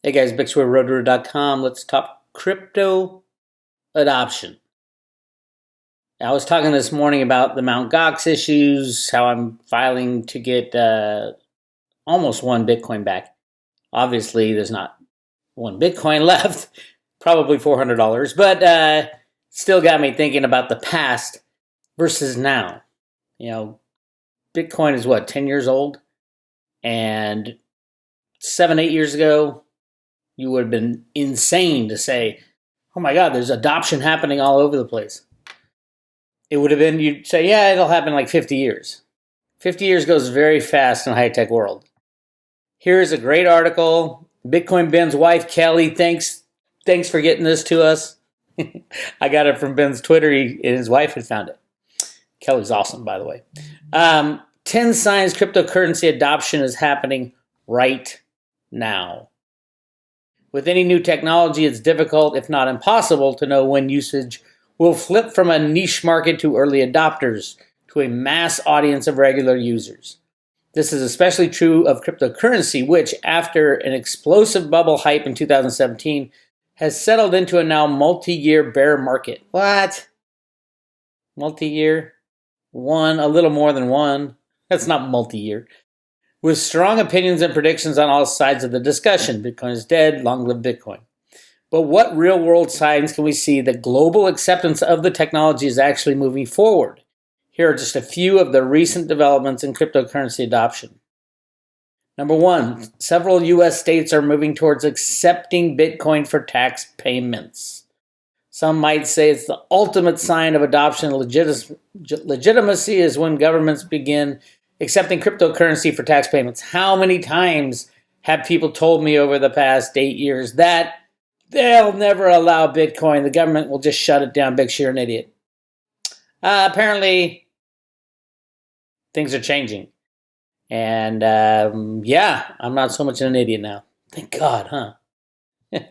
Hey guys, BigSquareRoadRunner.com. Let's talk crypto adoption. I was talking this morning about the Mt. Gox issues, how I'm filing to get almost one Bitcoin back. Obviously, there's not one Bitcoin left, probably $400, but still got me thinking about the past versus now. You know, Bitcoin is what, 10 years old? And 7, 8 years ago, you would have been insane to say, oh my God, there's adoption happening all over the place. It would have been, you'd say, yeah, it'll happen in like 50 years. 50 years goes very fast in the high-tech world. Here's a great article. Bitcoin Ben's wife, Kelly, thanks for getting this to us. I got it from Ben's Twitter, and his wife had found it. Kelly's awesome, by the way. 10 signs cryptocurrency adoption is happening right now. With any new technology, it's difficult, if not impossible, to know when usage will flip from a niche market to early adopters to a mass audience of regular users. This is especially true of cryptocurrency, which, after an explosive bubble hype in 2017, has settled into a now multi-year bear market. What? Multi-year? A little more than one. That's not multi-year. With strong opinions and predictions on all sides of the discussion. Bitcoin is dead, long live Bitcoin. But what real-world signs can we see that global acceptance of the technology is actually moving forward? Here are just a few of the recent developments in cryptocurrency adoption. Number one, several U.S. states are moving towards accepting Bitcoin for tax payments. Some might say it's the ultimate sign of adoption and legitimacy is when governments begin accepting cryptocurrency for tax payments. How many times have people told me over the past 8 years that they'll never allow Bitcoin, the government will just shut it down, big sure an idiot? Apparently, things are changing. And yeah, I'm not so much an idiot now. Thank God, huh?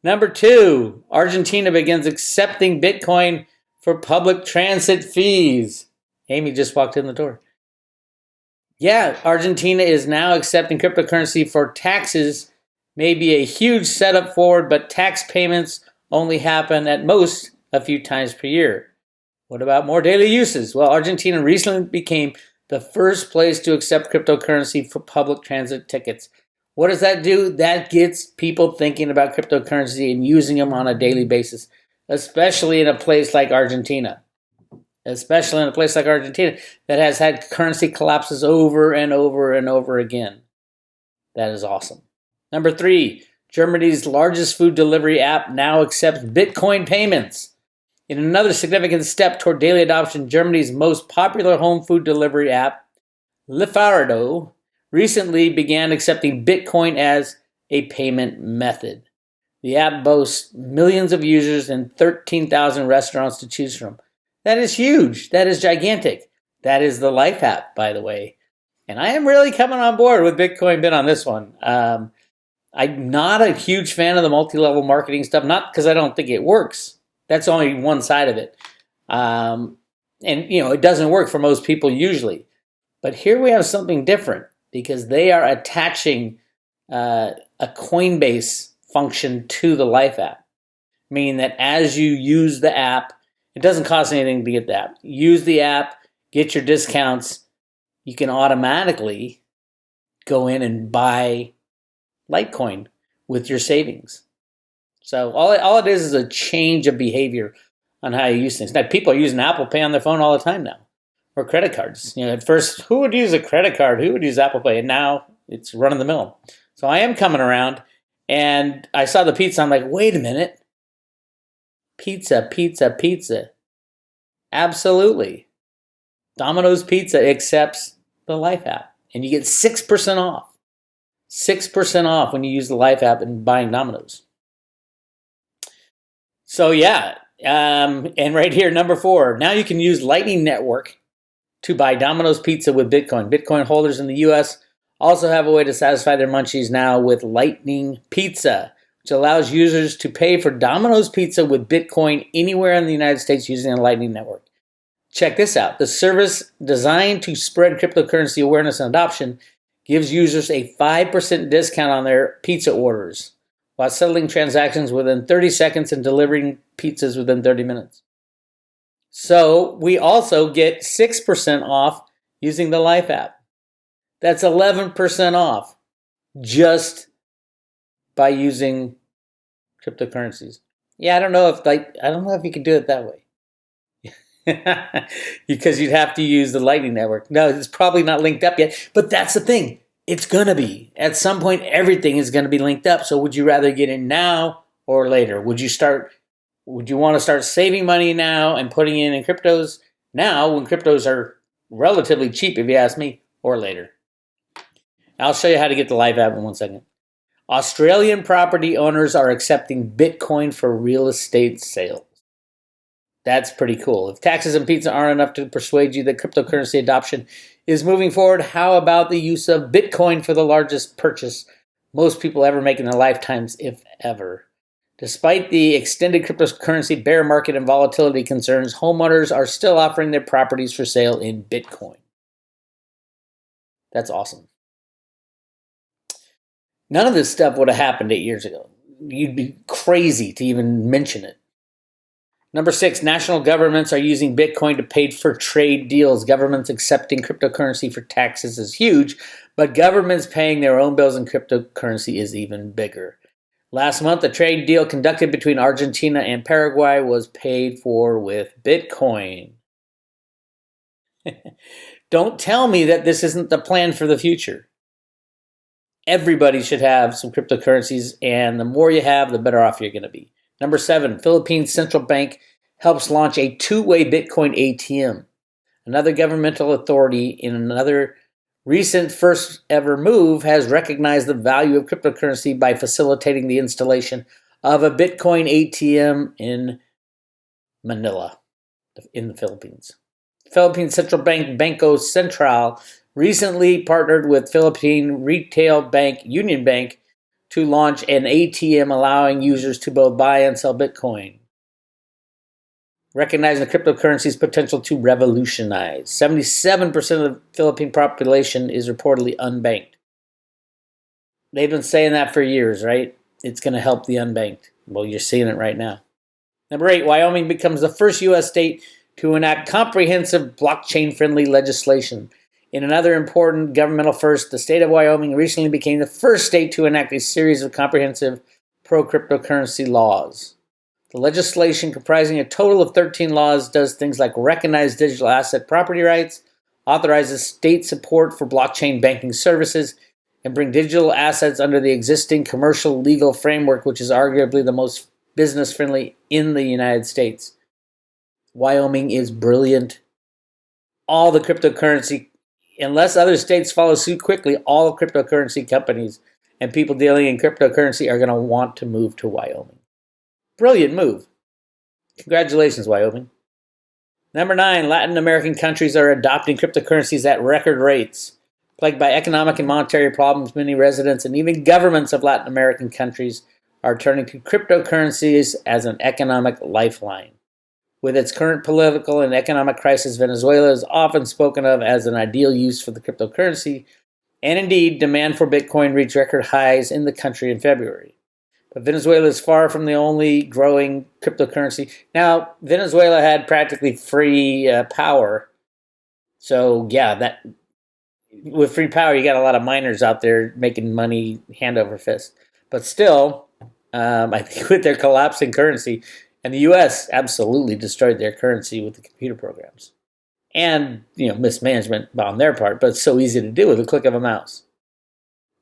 Number two, Argentina begins accepting Bitcoin for public transit fees. Amy just walked in the door. Yeah, Argentina is now accepting cryptocurrency for taxes. Maybe a huge setup forward, but tax payments only happen at most a few times per year. What about more daily uses? Well, Argentina recently became the first place to accept cryptocurrency for public transit tickets. What does that do? That gets people thinking about cryptocurrency and using them on a daily basis, especially in a place like Argentina. Especially in a place like Argentina that has had currency collapses over and over and over again. That is awesome. Number three, Germany's largest food delivery app now accepts Bitcoin payments. In another significant step toward daily adoption, Germany's most popular home food delivery app, Lieferado, recently began accepting Bitcoin as a payment method. The app boasts millions of users and 13,000 restaurants to choose from. That is huge. That is gigantic. That is the Life app, by the way. And I am really coming on board with Bitcoin Ben on this one. I'm not a huge fan of the multi-level marketing stuff, not because I don't think it works. That's only one side of it. And, it doesn't work for most people usually. But here we have something different because they are attaching a Coinbase function to the Life app, meaning that as you use the app, it doesn't cost anything to get the app. Use the app, get your discounts. You can automatically go in and buy Litecoin with your savings. So all it is a change of behavior on how you use things. Now, people are using Apple Pay on their phone all the time now, or credit cards. At first, who would use a credit card? Who would use Apple Pay? And now it's run of the mill. So I am coming around, and I saw the pizza. I'm like, wait a minute. Pizza. Absolutely. Domino's Pizza accepts the Life app, and you get 6% off. 6% off when you use the Life app and buying Domino's. So yeah, and right here, number four, now you can use Lightning Network to buy Domino's Pizza with Bitcoin. Bitcoin holders in the U.S. also have a way to satisfy their munchies now with Lightning Pizza, which allows users to pay for Domino's Pizza with Bitcoin anywhere in the United States using the Lightning Network. Check this out. The service, designed to spread cryptocurrency awareness and adoption, gives users a 5% discount on their pizza orders while settling transactions within 30 seconds and delivering pizzas within 30 minutes. So we also get 6% off using the Life app. That's 11% off just by using cryptocurrencies. Yeah, I don't know if you could do it that way. Because you'd have to use the Lightning Network. No, it's probably not linked up yet. But that's the thing. It's going to be. At some point, everything is going to be linked up. So would you rather get in now or later? Would you want to start saving money now and putting in cryptos now when cryptos are relatively cheap, if you ask me, or later? I'll show you how to get the Live app in 1 second. Australian property owners are accepting Bitcoin for real estate sales. That's pretty cool. If taxes and pizza aren't enough to persuade you that cryptocurrency adoption is moving forward, how about the use of Bitcoin for the largest purchase most people ever make in their lifetimes, if ever? Despite the extended cryptocurrency bear market and volatility concerns, homeowners are still offering their properties for sale in Bitcoin. That's awesome. None of this stuff would have happened 8 years ago. You'd be crazy to even mention it. Number 6, national governments are using Bitcoin to pay for trade deals. Governments accepting cryptocurrency for taxes is huge, but governments paying their own bills in cryptocurrency is even bigger. Last month, a trade deal conducted between Argentina and Paraguay was paid for with Bitcoin. Don't tell me that this isn't the plan for the future. Everybody should have some cryptocurrencies, and the more you have, the better off you're going to be. Number 7, Philippines Central Bank helps launch a two-way Bitcoin ATM. Another governmental authority in another recent first ever move has recognized the value of cryptocurrency by facilitating the installation of a Bitcoin ATM in Manila, in the Philippines. Philippine Central Bank Banco Central recently partnered with Philippine retail bank Union Bank to launch an ATM allowing users to both buy and sell Bitcoin. Recognizing the cryptocurrency's potential to revolutionize. 77% of the Philippine population is reportedly unbanked. They've been saying that for years, right? It's going to help the unbanked. Well, you're seeing it right now. Number 8, Wyoming becomes the first U.S. state to enact comprehensive blockchain-friendly legislation. In another important governmental first, the state of Wyoming recently became the first state to enact a series of comprehensive pro-cryptocurrency laws. The legislation, comprising a total of 13 laws, does things like recognize digital asset property rights, authorizes state support for blockchain banking services, and bring digital assets under the existing commercial legal framework, which is arguably the most business-friendly in the United States. Wyoming is brilliant. All the cryptocurrency, unless other states follow suit quickly, all cryptocurrency companies and people dealing in cryptocurrency are going to want to move to Wyoming. Brilliant move. Congratulations, Wyoming. Number 9, Latin American countries are adopting cryptocurrencies at record rates. Plagued by economic and monetary problems, many residents and even governments of Latin American countries are turning to cryptocurrencies as an economic lifeline. With its current political and economic crisis, Venezuela is often spoken of as an ideal use for the cryptocurrency, and indeed, demand for Bitcoin reached record highs in the country in February. But Venezuela is far from the only growing cryptocurrency. Now, Venezuela had practically free power. So, yeah, that with free power, you got a lot of miners out there making money hand over fist. But still, I think with their collapsing currency, and the U.S. absolutely destroyed their currency with the computer programs. And, mismanagement on their part, but it's so easy to do with a click of a mouse.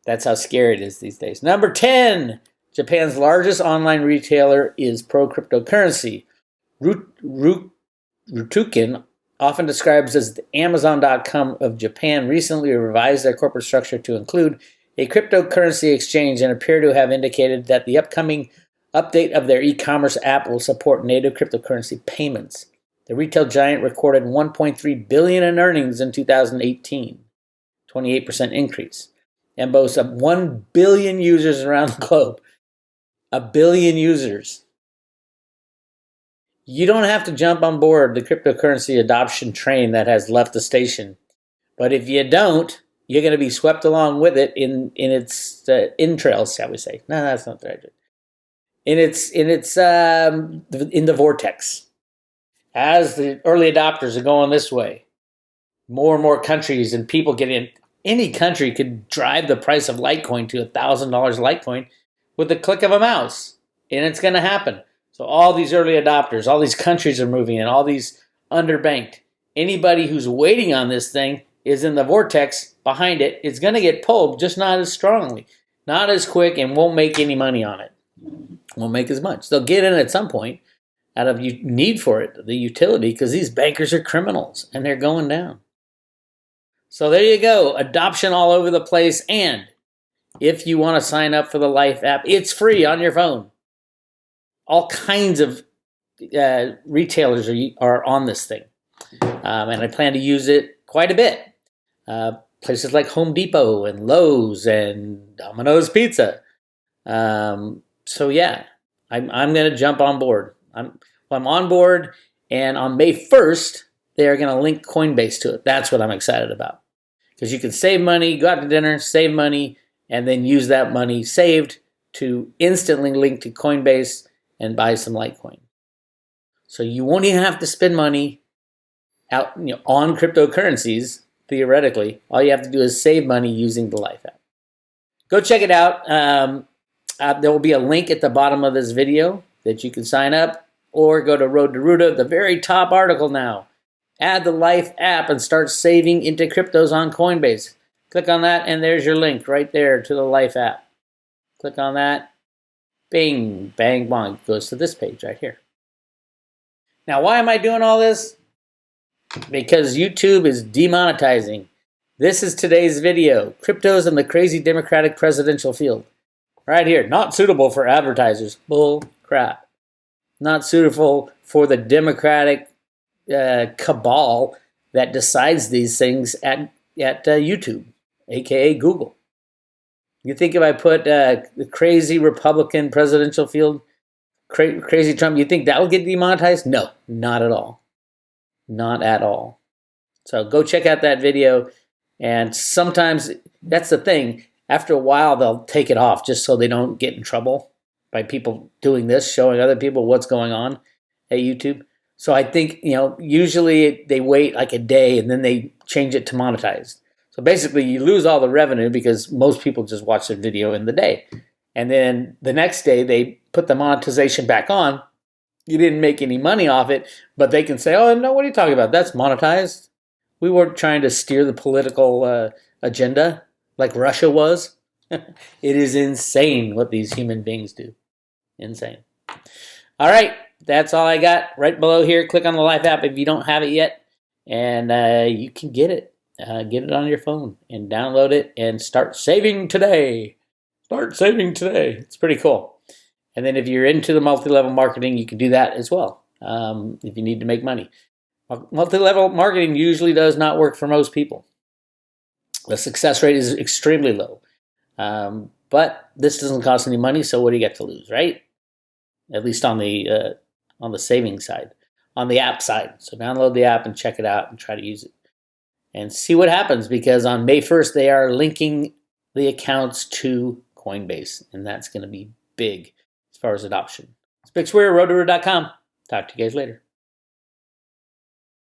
That's how scary it is these days. Number 10, Japan's largest online retailer is pro-cryptocurrency. Rutukin, often described as the Amazon.com of Japan, recently revised their corporate structure to include a cryptocurrency exchange and appear to have indicated that the upcoming update of their e-commerce app will support native cryptocurrency payments. The retail giant recorded $1.3 billion in earnings in 2018, 28% increase, and boasts of 1 billion users around the globe. 1 billion users. You don't have to jump on board the cryptocurrency adoption train that has left the station. But if you don't, you're going to be swept along with it in its entrails, shall we say? No, that's not the right word. In the vortex. As the early adopters are going this way, more and more countries and people get in. Any country could drive the price of Litecoin to $1,000 Litecoin with the click of a mouse, and it's going to happen. So all these early adopters, all these countries are moving in, all these underbanked. Anybody who's waiting on this thing is in the vortex behind it. It's going to get pulled, just not as strongly, not as quick, and won't make any money on it. Won't make as much. They'll get in at some point out of need for it, the utility, because these bankers are criminals and they're going down. So there you go. Adoption all over the place. And if you want to sign up for the Life app, it's free on your phone. All kinds of retailers are on this thing. And I plan to use it quite a bit. Places like Home Depot and Lowe's and Domino's Pizza. So yeah, I'm going to jump on board. I'm on board, and on May 1st, they're going to link Coinbase to it. That's what I'm excited about. Because you can save money, go out to dinner, save money, and then use that money saved to instantly link to Coinbase and buy some Litecoin. So you won't even have to spend money out on cryptocurrencies, theoretically. All you have to do is save money using the Life app. Go check it out. There will be a link at the bottom of this video that you can sign up, or go to Road to Ruta, the very top article now. Add the Life app and start saving into cryptos on Coinbase. Click on that, and there's your link right there to the Life app. Click on that. Bing, bang, bong. It goes to this page right here. Now, why am I doing all this? Because YouTube is demonetizing. This is today's video. Cryptos in the crazy Democratic presidential field. Right here. Not suitable for advertisers. Bull crap. Not suitable for the Democratic cabal that decides these things at YouTube, aka Google. You think if I put the crazy Republican presidential field, crazy Trump, you think that will get demonetized? No, not at all. Not at all. So go check out that video. And sometimes that's the thing. After a while, they'll take it off just so they don't get in trouble by people doing this, showing other people what's going on at YouTube. So I think, usually they wait like a day and then they change it to monetized. So basically you lose all the revenue because most people just watch the video in the day. And then the next day they put the monetization back on. You didn't make any money off it, but they can say, oh, no, what are you talking about? That's monetized. We weren't trying to steer the political agenda like Russia was. It is insane what these human beings do. Insane. All right. That's all I got. Right below here, click on the Life app if you don't have it yet. And you can get it. Get it on your phone and download it and start saving today. Start saving today. It's pretty cool. And then if you're into the multi-level marketing, you can do that as well if you need to make money. Multi-level marketing usually does not work for most people. The success rate is extremely low. But this doesn't cost any money, so what do you get to lose, right? At least on the saving side, on the app side. So download the app and check it out and try to use it. And see what happens, because on May 1st, they are linking the accounts to Coinbase. And that's going to be big as far as adoption. It's Big Weir, roadtoruta.com. Talk to you guys later.